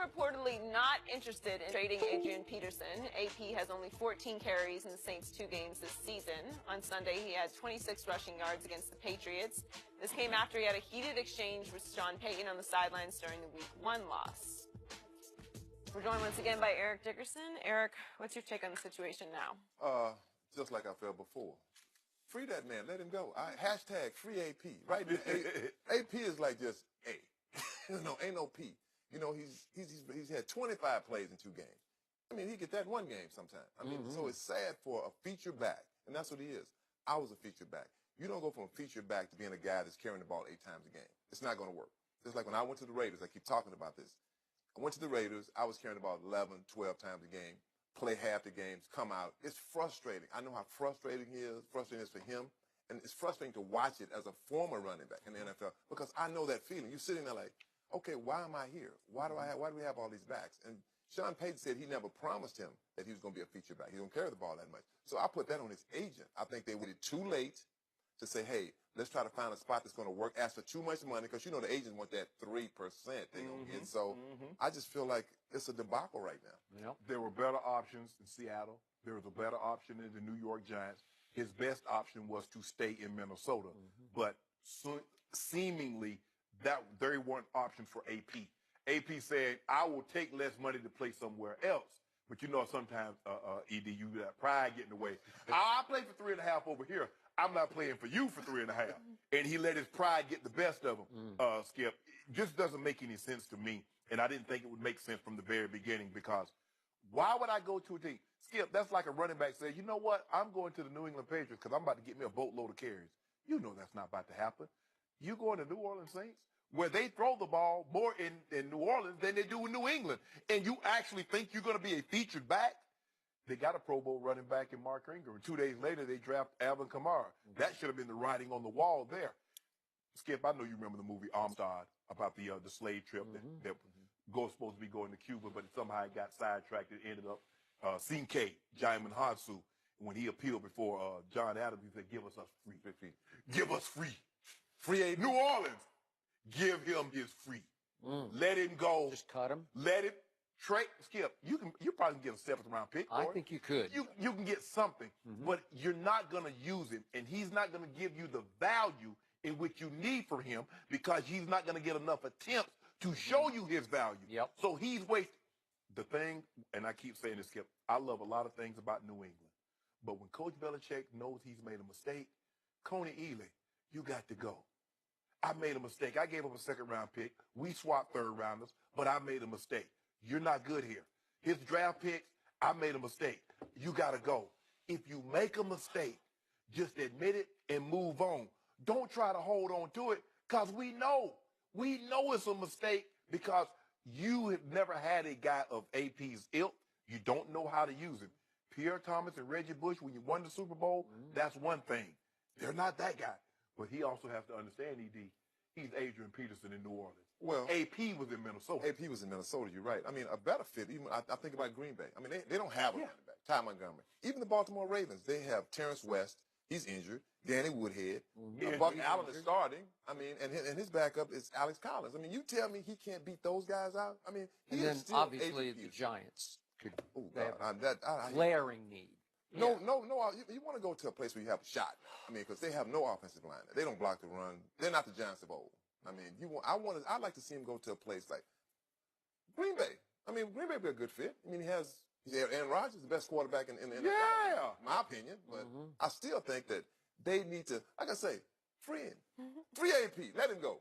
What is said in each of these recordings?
reportedly not interested in trading Adrian Peterson. AP has only 14 carries in the Saints' 2 games this season. On Sunday, he had 26 rushing yards against the Patriots. This came after he had a heated exchange with Sean Payton on the sidelines during the Week 1 loss. We're joined once again by Eric Dickerson. Eric, what's your take on the situation now? Just like I felt before. Free that man. Let him go. Hashtag free AP. Right now, AP is like just A. Ain't no P. You know, he's had 25 plays in 2 games. I mean, he get that 1 game sometime. I mean, so it's sad for a feature back, and that's what he is. I was a feature back. You don't go from a feature back to being a guy that's carrying the ball 8 times a game. It's not going to work. Just like when I went to the Raiders, I keep talking about this. I went to the Raiders. I was carrying the ball 11, 12 times a game, play half the games, come out. It's frustrating. I know how frustrating it is for him, and it's frustrating to watch it as a former running back in the NFL because I know that feeling. You're sitting there like, okay, why am I here? Why do we have all these backs? And Sean Payton said he never promised him that he was going to be a feature back. He don't carry the ball that much. So I put that on his agent. I think they waited too late to say, hey, let's try to find a spot that's going to work. Ask for too much money because, you know, the agents want that 3% they're going to get. So I just feel like it's a debacle right now. Yep. There were better options in Seattle. There was a better option in the New York Giants. His best option was to stay in Minnesota. But seemingly, they weren't options for AP. AP said, I will take less money to play somewhere else. But you know, sometimes, ED, you got pride getting away. I play for 3.5 over here. I'm not playing for you for 3.5. And he let his pride get the best of him, Skip. It just doesn't make any sense to me. And I didn't think it would make sense from the very beginning because why would I go to a team? Skip, that's like a running back saying, you know what? I'm going to the New England Patriots because I'm about to get me a boatload of carries. You know that's not about to happen. You going to New Orleans Saints, where they throw the ball more in New Orleans than they do in New England, and you actually think you're going to be a featured back? They got a Pro Bowl running back in Mark Ingram. 2 days later, they draft Alvin Kamara. That should have been the writing on the wall there. Skip, I know you remember the movie Amistad about the slave trip that was supposed to be going to Cuba, but somehow it got sidetracked. It ended up Sinke, Jaimin Hansu, when he appealed before John Adams, he said, give us free. Give us free. Free aid. New Orleans. Give him his free. Let him go. Just cut him. Let it trade. Skip, you probably can get a 7th round pick. I think you could. You can get something, but you're not going to use him, and he's not going to give you the value in which you need for him because he's not going to get enough attempts to show you his value. Yep. So he's wasting. The thing, and I keep saying this, Skip, I love a lot of things about New England, but when Coach Belichick knows he's made a mistake, Coney Ealy, you got to go. I made a mistake. I gave up a 2nd round pick. We swapped 3rd rounders, but I made a mistake. You're not good here. His draft picks, I made a mistake. You got to go. If you make a mistake, just admit it and move on. Don't try to hold on to it because we know it's a mistake because you have never had a guy of AP's ilk. You don't know how to use him. Pierre Thomas and Reggie Bush, when you won the Super Bowl, that's one thing. They're not that guy. But he also has to understand, ED, he's Adrian Peterson in New Orleans. Well, AP was in Minnesota. AP was in Minnesota, you're right. I mean, a better fit, even I think about Green Bay. I mean, they don't have a running back. Ty Montgomery. Even the Baltimore Ravens, they have Terrence West. He's injured. Danny Woodhead. Buck Allen is starting. I mean, and his backup is Alex Collins. I mean, you tell me he can't beat those guys out? I mean, he and then is still obviously the Giants could have glaring need. No. You want to go to a place where you have a shot. I mean, because they have no offensive line. They don't block the run. They're not the Giants of old. I mean, I'd like to see him go to a place like Green Bay. I mean, Green Bay would be a good fit. I mean, Aaron Rodgers, the best quarterback in the NFL, in my opinion. But I still think that they need to, like I say, free him. Free AP. Let him go.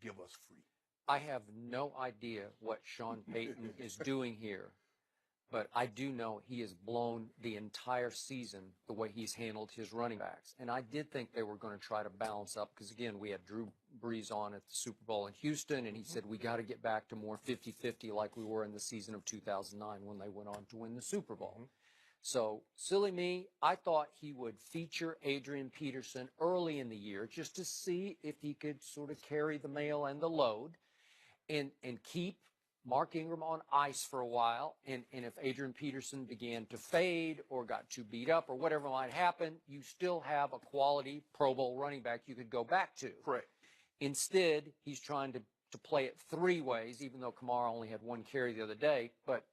Give us free. I have no idea what Sean Payton is doing here, but I do know he has blown the entire season the way he's handled his running backs. And I did think they were going to try to balance up because, again, we had Drew Brees on at the Super Bowl in Houston, and he said we got to get back to more 50-50 like we were in the season of 2009 when they went on to win the Super Bowl. So, silly me, I thought he would feature Adrian Peterson early in the year just to see if he could sort of carry the mail and the load and keep Mark Ingram on ice for a while. And if Adrian Peterson began to fade or got too beat up or whatever might happen, you still have a quality Pro Bowl running back you could go back to. Correct. Instead, he's trying to to play it three ways, even though Kamara only had one carry the other day. But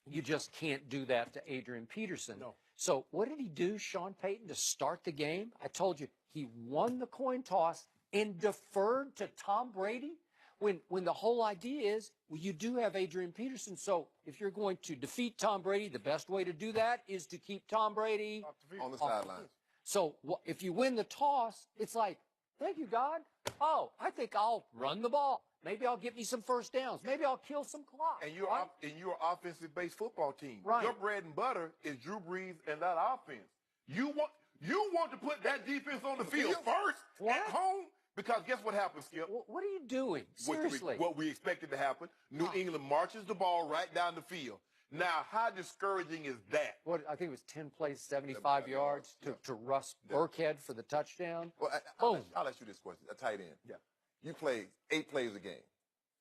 you just can't do that to Adrian Peterson. No. So what did he do, Sean Payton, to start the game? I told you, he won the coin toss and deferred to Tom Brady when the whole idea is, well, you do have Adrian Peterson. So if you're going to defeat Tom Brady, the best way to do that is to keep Tom Brady On the off sideline. field. So if you win the toss, it's like, thank you, God. Oh, I think I'll run the ball. Maybe I'll get me some first downs. Maybe I'll kill some clock. And you're right? you're an offensive-based football team. Right. Your bread and butter is Drew Brees and that offense. You want to put that defense on the field first What? at home, because guess what happens, Skip? What are you doing? Seriously. What we expected to happen. New England marches the ball right down the field. Now, how discouraging is that? What, I think it was 10 plays, 75 yards to Russ Burkhead for the touchdown. Well, Boom. I'll ask you this question. A tight end. Yeah. You play 8 plays a game.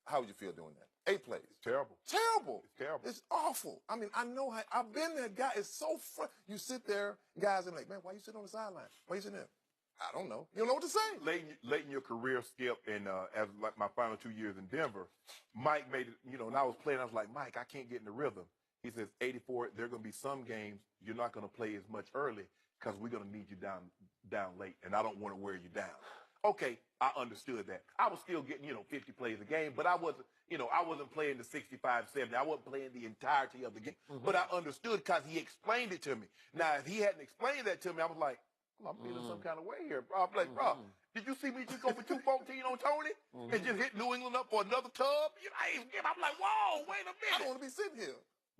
How would you feel doing that? 8 plays. Terrible. Terrible. It's terrible. It's awful. I mean, I know how, I've been that guy. It's so fun. You sit there, guys are like, man, why you sitting on the sideline? Why you sitting there? I don't know. You don't know what to say. Late in your career, Skip, and as like my final 2 years in Denver, Mike made it, and I was playing, I was like, Mike, I can't get in the rhythm. He says, 84, there are going to be some games you're not going to play as much early because we're going to need you down late, and I don't want to wear you down. Okay, I understood that. I was still getting, 50 plays a game, but I wasn't playing the 65, 70. I wasn't playing the entirety of the game. Mm-hmm. But I understood because he explained it to me. Now, if he hadn't explained that to me, I was like, I'm feeling some kind of way here, bro. I'm like, bro, did you see me just go for 214 on Tony and just hit New England up for another tub? I'm like, whoa, wait a minute. I don't want to be sitting here.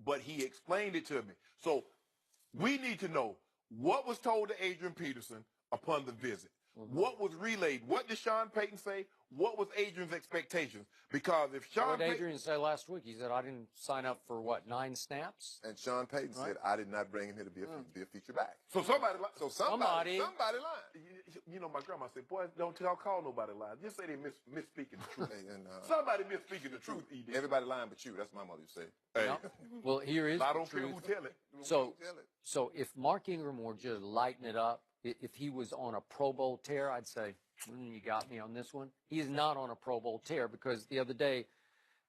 But he explained it to me. So we need to know what was told to Adrian Peterson upon the visit. What was relayed? What did Sean Payton say? What was Adrian's expectations? Because if Sean What did Adrian say last week? He said, I didn't sign up for, 9 snaps? And Sean Payton said, I did not bring him here to be a feature back. So somebody Somebody lied. My grandma said, boy, don't call nobody lying. Just say they misspeaking the truth. And, Somebody misspeaking the truth, E.D. Everybody lying but you. That's what my mother used to say. Hey. No. Well, here is I the don't care truth. who tell it. So if Mark Ingram were just lighten it up, if he was on a Pro Bowl tear, I'd say, you got me on this one. He is not on a Pro Bowl tear because the other day,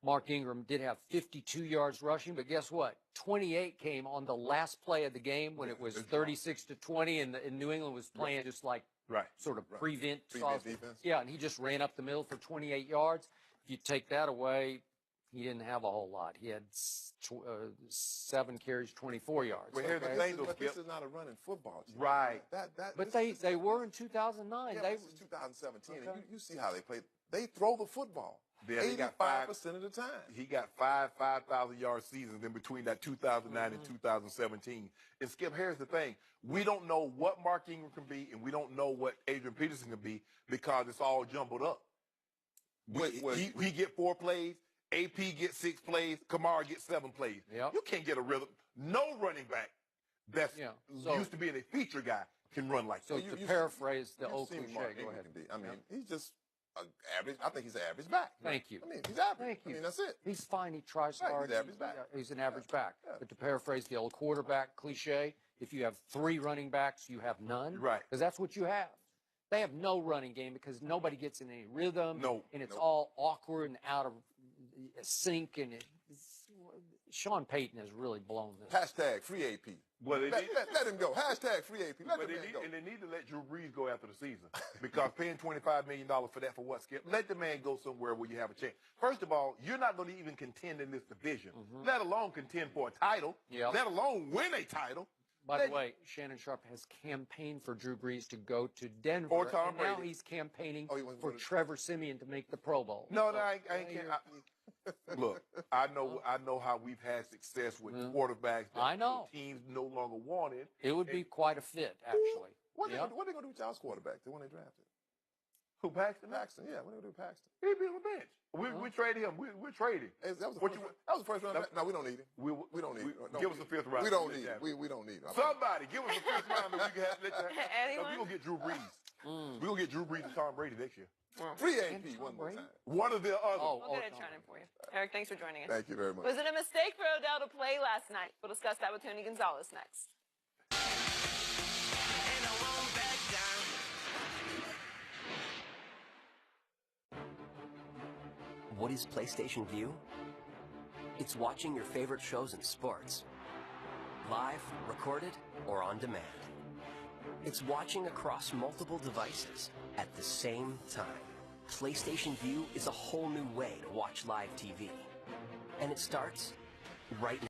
Mark Ingram did have 52 yards rushing, but guess what? 28 came on the last play of the game when it was 36-20, and New England was playing just like sort of prevent defense. Yeah, and he just ran up the middle for 28 yards. If you take that away, he didn't have a whole lot. He had 7 carries, 24 yards. Well, here's the thing, though, But Skip. this is not a running football team. Right. But they were in 2009. Yeah, They this is 2017. Okay. And you see how they play. They throw the football. Yeah, he got 85% of the time. He got 5,000-yard seasons in between that 2009 and 2017. And Skip, here's the thing. We don't know what Mark Ingram can be, and we don't know what Adrian Peterson can be because it's all jumbled up. He get 4 plays. AP gets 6 plays. Kamara gets 7 plays. Yep. You can't get a rhythm. No running back that's used to being a feature guy can run like So that. to paraphrase the You've old seen cliche, Mark go Ingram ahead. can be. I mean, he's just average. I think he's an average back. Thank you. I mean, he's average. Thank you. I mean, that's it. He's fine. He tries Right, hard. he's an average back. He's an average back. Yeah. But to paraphrase the old quarterback cliche, if you have 3 running backs, you have none. Right. Because that's what you have. They have no running game because nobody gets in any rhythm. No. And it's all awkward and out of sync. And Sean Payton has really blown this. Hashtag free AP. Well, Let him go. Hashtag free AP. Let But the man go. and they need to let Drew Brees go after the season because paying $25 million for that for what, Skip? Let the man go somewhere where you have a chance. First of all, you're not going to even contend in this division, let alone contend for a title, let alone win a title. By the way, Shannon Sharp has campaigned for Drew Brees to go to Denver. Or Tom and now Brady. he's campaigning Oh, he wants to for go to- Trevor Siemian to make the Pro Bowl. No, I ain't. Look, I know how we've had success with quarterbacks that I know. teams no longer wanted. It would be quite a fit, actually. What they going to do with y'all's quarterback, the one they drafted? Who, Paxton? Paxton, yeah. What they going to do with Paxton? He'd be on the bench. We traded him. We're trading. That was the What first round. No, we don't need him. We don't need him. No, Give us a 5th round. We don't need him. We don't need him. Somebody give us a 5th round that we can have. Anyone? We're going to get Drew Brees. We're going to get Drew Brees and Tom Brady next year. Free AP And one more Brady? time. One of the other. We'll get it trying for you. Eric, thanks for joining us. Thank you very much. Was it a mistake for Odell to play last night? We'll discuss that with Tony Gonzalez next. What is PlayStation View? It's watching your favorite shows and sports, live, recorded, or on demand. It's watching across multiple devices at the same time. PlayStation View is a whole new way to watch live TV. And it starts right now.